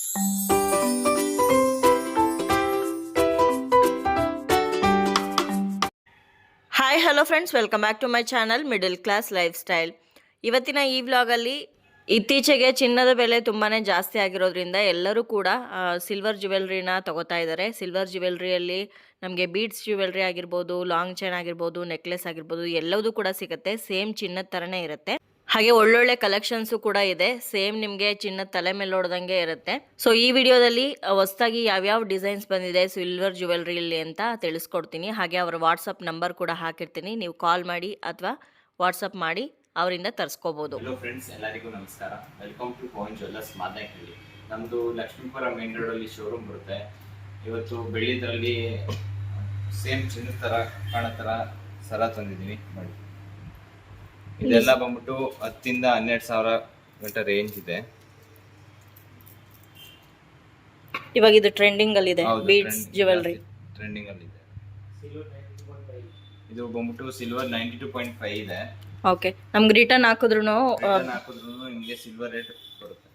Hi hello friends, welcome back to my channel middle class life style. ಇವತ್ತಿನ ಈ ವ್ಲಾಗಲ್ಲಿ ಇತ್ತೀಚೆಗೆ ಚಿನ್ನದ ಬೆಲೆ ತುಂಬಾ ಜಾಸ್ತಿ ಆಗಿರೋದ್ರಿಂದ ಎಲ್ಲರೂ ಕೂಡ ಸಿಲ್ವರ್ ಜ್ಯುವೆಲ್ರಿನ ತಗೋತಾ ಇದ್ದಾರೆ. ಸಿಲ್ವರ್ ಜ್ಯುವೆಲ್ರಿಯಲ್ಲಿ ನಮಗೆ ಬೀಡ್ಸ್ ಜ್ಯುವೆಲ್ರಿ ಆಗಿರ್ಬೋದು, ಲಾಂಗ್ ಚೈನ್ ಆಗಿರ್ಬೋದು, ನೆಕ್ಲೆಸ್ ಆಗಿರ್ಬೋದು, ಎಲ್ಲದೂ ಕೂಡ ಸಿಗುತ್ತೆ. ಸೇಮ್ ಚಿನ್ನದ ಥರನೇ ಇರುತ್ತೆ. ಹಾಗೆ ಒಳ್ಳೊಳ್ಳೆ ಕಲೆಕ್ಷನ್ಸು ಕೂಡ ಇದೆ. ಸೇಮ್ ನಿಮಗೆ ಚಿನ್ನದ ತಲೆ ಮೇಲೆ ನೋಡ್ದಂಗೆ ಇರುತ್ತೆ. ಸೊ ಈ ವಿಡಿಯೋದಲ್ಲಿ ಹೊಸದಾಗಿ ಯಾವ್ಯಾವ ಡಿಸೈನ್ಸ್ ಬಂದಿದೆ ಸಿಲ್ವರ್ ಜ್ಯುವೆಲ್ರಿಯಲ್ಲಿ ಅಂತ ತಿಳಿಸ್ಕೊಡ್ತೀನಿ. ಹಾಗೆ ಅವರ ವಾಟ್ಸಪ್ ನಂಬರ್ ಕೂಡ ಹಾಕಿರ್ತೀನಿ. ನೀವು ಕಾಲ್ ಮಾಡಿ ಅಥವಾ ವಾಟ್ಸಪ್ ಮಾಡಿ ಅವರಿಂದ ತರಿಸ್ಕೋಬಹುದು. ಹಲೋ ಫ್ರೆಂಡ್ಸ್, ಎಲ್ಲರಿಗೂ ನಮಸ್ಕಾರ. Welcome to Pavan jewellers Madanahalli. ನಮ್ಮದು ಲಕ್ಷ್ಮೀಪುರ ಮೇನ್ ರೋಡಲ್ಲಿ ಶೋರೂಮ್ ಬರುತ್ತೆ. ಇವತ್ತು ಬೆಳ್ಳಿದ್ರಲ್ಲಿ ಸೇಮ್ ಚಿನ್ನದ ಥರ ಕಾಣೋ ಥರ ಸರ ತಂದಿದ್ದೀನಿ ನೋಡಿ. ಇದೆಲ್ಲ ಬಂದ್ಬಿಟ್ಟು 10 ಇಂದ 12 ಸಾವಿರ ಗಂಟ ರೇಂಜ್ ಇದೆ. ಇವಾಗ ಇದು ಟ್ರೆಂಡಿಂಗ್ ಅಲ್ಲಿ ಇದೆ. ಬೀಡ್ಸ್ ಜ್ಯುವೆಲ್ರಿ ಟ್ರೆಂಡಿಂಗ್ ಅಲ್ಲಿ ಇದೆ. ಇದು ಬಂದ್ಬಿಟ್ಟು ಸಿಲ್ವರ್ 92.5 ಇದೆ. ಓಕೆ, ನಮ್ಗೆ ರಿಟರ್ನ್ ಹಾಕಿದ್ರು ನಿಮಗೆ ಸಿಲ್ವರ್ ರೇಟ್ ಬರುತ್ತೆ.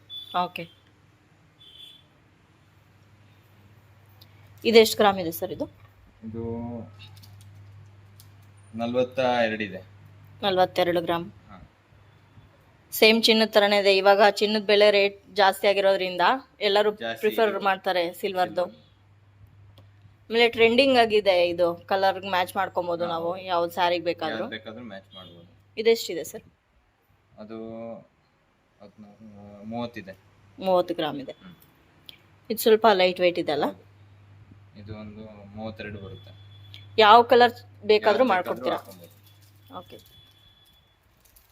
ಓಕೆ, ಇದು ಎಷ್ಟು ಗ್ರಾಮ್ ಇದೆ ಸರ್? ಇದು 42 ಇದೆ. 42 ಗ್ರಾಮ್. ಸೇಮ್ ಚಿನ್ನದ ತರನೇ ಇದೆ. ಇವಾಗ ಚಿನ್ನದ ಬೆಲೆ ರೇಟ್ ಜಾಸ್ತಿ ಆಗಿರೋದ್ರಿಂದ ಎಲ್ಲರೂ ಪ್ರಿಫರ್ ಮಾಡ್ತಾರೆ ಸಿಲ್ವರ್ದು. ಆಮೇಲೆ ಟ್ರೆಂಡಿಂಗ್ ಆಗಿದೆ. ಇದು ಕಲರ್ ಮ್ಯಾಚ್ ಮಾಡ್ಕೊಬಹುದು ನಾವು ಯಾವ್ದು ಸ್ಯಾರಿಗೆ ಬೇಕಾದ್ರೂ ಮ್ಯಾಚ್ ಮಾಡಬಹುದು. ಇದೆಷ್ಟಿದೆ ಸರ್? ಅದು 30 ಇದೆ. 30 ಗ್ರಾಮ್ ಇದೆ. ಇದು ಸ್ವಲ್ಪ ಲೈಟ್ ವೆಯ್ಟ್ ಇದೆ ಅಲ್ಲ? ಇದು ಒಂದು 32 ಬರುತ್ತೆ. ಯಾವ ಕಲರ್ ಬೇಕಾದ್ರೂ ಮಾಡ್ಕೊಡ್ತೀರಾ? ಓಕೆ,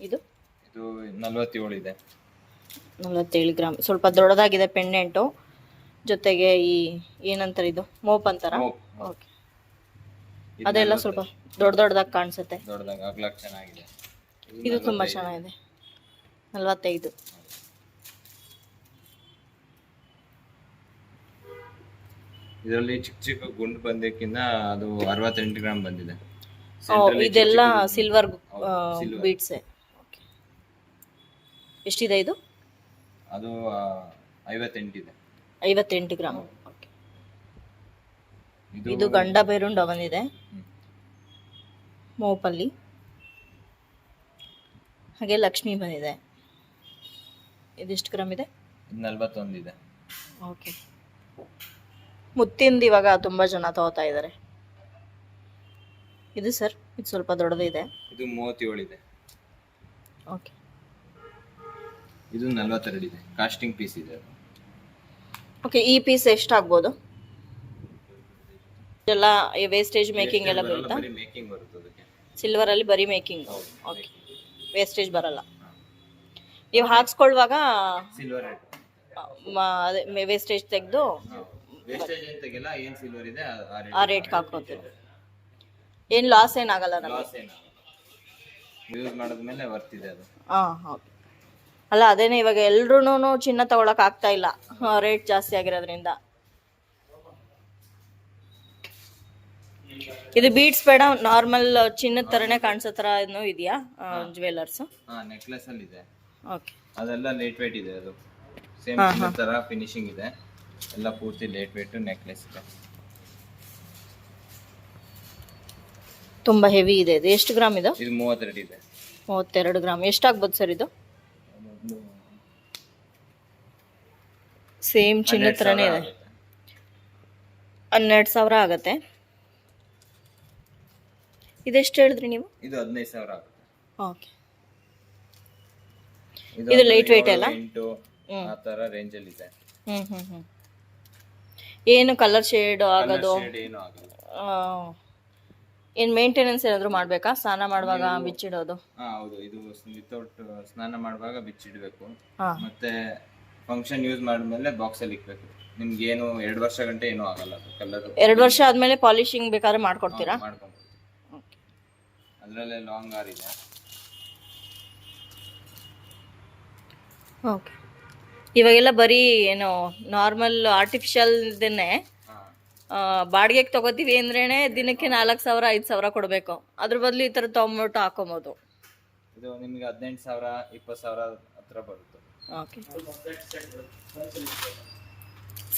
ಇದು 47 ಇದೆ. 47 ಗ್ರಾಮ್. ಸ್ವಲ್ಪ ದೊಡ್ಡದಾಗಿದೆ ಪೆಂಡೆಂಟು. ಜೊತೆಗೆ ಈ ಏನಂತಾರೆ, ಇದು ಮೋಪ್ ಅಂತಾರ? ಓಕೆ, ಅದೆಲ್ಲ ಸ್ವಲ್ಪ ದೊಡ್ಡದಾಗಿ ಕಾಣಿಸುತ್ತೆ. ದೊಡ್ಡದಾಗಿ ಅಗಲಕ್ಕೆ ಚೆನ್ನಾಗಿದೆ. ಇದು ತುಂಬಾ ಚೆನ್ನಾಗಿದೆ. 45. ಇದರಲ್ಲಿ ಚಿಕ್ಕ ಚಿಕ್ಕ ಗುಂಡು ಬಂದಕ್ಕಿಂತ ಅದು 68 ಗ್ರಾಮ್ ಬಂದಿದೆ. ಇದೆಲ್ಲ ಸಿಲ್ವರ್ ಬೀಡ್ಸ್. ಎಷ್ಟಿದೆ ಇದು? ಅದು 58 ಇದೆ. 58 ಗ್ರಾಮ್. ಓಕೆ, ಇದು ಗಂಡ ಬೇರುಂಡ ಬಂದಿದೆ ಮೋಪಲ್ಲಿ. ಹಾಗೆ ಲಕ್ಷ್ಮಿ ಬಂದಿದೆ. ಇದೆಷ್ಟು ಗ್ರಾಮ್ ಇದೆ? 41 ಇದೆ. ಓಕೆ, ಮುತ್ತಿಂದ ಇವಾಗ ತುಂಬಾ ಜನ ತಗೋತಾ ಇದ್ದಾರೆ. ಇದು ಸರ್, ಇದು ಸ್ವಲ್ಪ ದೊಡ್ಡದಿದೆ. ಇದು 37 ಇದೆ. ಓಕೆ, ಇದು 42 ಇದೆ. ಕಾಸ್ಟಿಂಗ್ ಪೀಸ್ ಇದೆ. ಓಕೆ, ಈ ಪೀಸ್ ಎಷ್ಟಾಗ್ಬೋದು? ಎಲ್ಲ ವೇಸ್ಟೇಜ್ ಮೇಕಿಂಗ್ ಎಲ್ಲ ಬರುತ್ತಾ? ಮೇಕಿಂಗ್ ಬರುತ್ತೆ ಅದಕ್ಕೆ. ಸಿಲ್ವರ್ ಅಲ್ಲಿ ಬರೀ ಮೇಕಿಂಗ್. ಓಕೆ, ವೇಸ್ಟೇಜ್ ಬರಲ್ಲ. ನೀವು ಹಾಕ್ಸ್ಕೊಳ್ಳುವಾಗ ಸಿಲ್ವರ್ ರೇಟ್ ಅದೇ ವೇಸ್ಟೇಜ್ ತೆಗೆದು ವೇಸ್ಟೇಜ್ ಏನು ತೆಗಿಲ್ಲ. ಏನು ಸಿಲ್ವರ್ ಇದೆ ಆ ರೇಟ್ಗೆ ಹಾಕೋತೀವಿ. ಏನು ಲಾಸ್ ಏನಾಗಲ್ಲ ನಮಗೆ? ಲಾಸ್ ಏನು ಯೂಸ್ ಮಾಡಿದ್ಮೇಲೆ ವರ್ತಿದೆ ಅದು. ಹೌದು. ಅಲ್ಲ, ಅದೇನೇ ಇವಾಗ ಎಲ್ರೂ ಚಿನ್ನ ತಗೊಳಕ್ ಆಗ್ತಾ ಇಲ್ಲ, ರೇಟ್ ಜಾಸ್ತಿ ಆಗಿರೋದ್ರಿಂದ. ಇದು ಬೀಡ್ಸ್ ಬೇಡ, ನಾರ್ಮಲ್ ಚಿನ್ನದ ತರನೇ ಕಾಣಿಸೋ ತರ ಇದೆಯಾ ಜ್ಯುವೆಲ್ಲರ್ಸ್? ನೆಕ್ಲೆಸ್ ಅಲ್ಲಿ ಇದೆ. ಓಕೆ, ಅದೆಲ್ಲ ಲೇಟ್ ವೇಟ್ ಇದೆ. ಅದು ಸೇಮ್ ಚಿನ್ನದ ತರ ಫಿನಿಶಿಂಗ್ ಇದೆ. ಎಲ್ಲ ಪೂರ್ತಿ ಲೇಟ್ ವೇಟ್ ನೆಕ್ಲೆಸ್ ಇದೆ. ತುಂಬಾ ಹೆವಿ ಇದೆ. ಇದು ಎಷ್ಟು ಗ್ರಾಮ್ ಇದು? ಇದು 32 ಇದೆ. 32 ಗ್ರಾಮ್. ಎಷ್ಟಾಗ್ಬೋದು ಸರ್ ಇದು? ಸೇಮ್ ಚಿನ್ನದ ಥರನೇ ಇದೆ. 12,000 ಆಗುತ್ತೆ. ಇದೆಷ್ಟು ಹೇಳಿದ್ರಿ ನೀವು? ಇದು 15,000 ಆಗುತ್ತೆ. ಓಕೆ, ಇದು ಲೈಟ್ ವೇಟ್ ಅಲ್ಲ? ಆ ತರ ರೇಂಜ್ ಅಲ್ಲಿ ಇದೆ. ಏನು ಕಲರ್ ಶೇಡ್ ಆಗೋದು ಏನು ಆಗಲ್ಲ. ಏನು ಮೇಂಟೆನೆನ್ಸ್ ಏನಾದರೂ ಮಾಡಬೇಕಾ? ಸ್ನಾನ ಮಾಡುವಾಗ ಬಿಚ್ಚಿಡೋದು? ಹೌದು, ಇದು ವಿತೌಟ್ ಸ್ನಾನ ಮಾಡುವಾಗ ಬಿಚ್ಚಿಡಬೇಕು. ಮತ್ತೆ ಫಂಕ್ಷನ್ ಯೂಸ್ ಮಾಡಿದ್ಮೇಲೆ ಬಾಕ್ಸ್ ಅಲ್ಲಿ ಇಕ್ಬೇಕು. ನಿಮ್ಗೆ ಏನು 2 ವರ್ಷ ಗಂಟೆ ಏನೂ ಆಗಲ್ಲ. ಅದು ಕಲರ್ 2 ವರ್ಷ ಆದ್ಮೇಲೆ ಪಾಲಿಶಿಂಗ್ ಬೇಕಾದ್ರೆ ಮಾಡ್ಕೊಡ್ತೀರಾ? ಮಾಡ್ಕೊಬೋದು. ಅದರಲ್ಲೇ ಲಾಂಗ್ ಆರ್ ಇದೆ. ಓಕೆ, ಇವಾಗೆಲ್ಲ ಬರೀ ಏನು ನಾರ್ಮಲ್ ಆರ್ಟಿಫಿಷಿಯಲ್ ಇದನ್ನೇ ಬಾಡಿಗೆಗೆ ತಗೋತೀವಿ ಅಂದ್ರೇನೆ ದಿನಕ್ಕೆ 4,000 5,000 ಕೊಡಬೇಕು. ಅದ್ರ ಬದಲು ಈ ಥರ ತೊಗೊಂಬಿಟ್ಟು ಹಾಕೊಬೋದು. ಇದು ನಿಮಗೆ 18,000 20,000 ಹತ್ರ ಬರುತ್ತೆ. ಓಕೆ,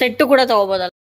ಸೆಟ್ಟು ಕೂಡ ತೊಗೋಬೋದಲ್ಲ.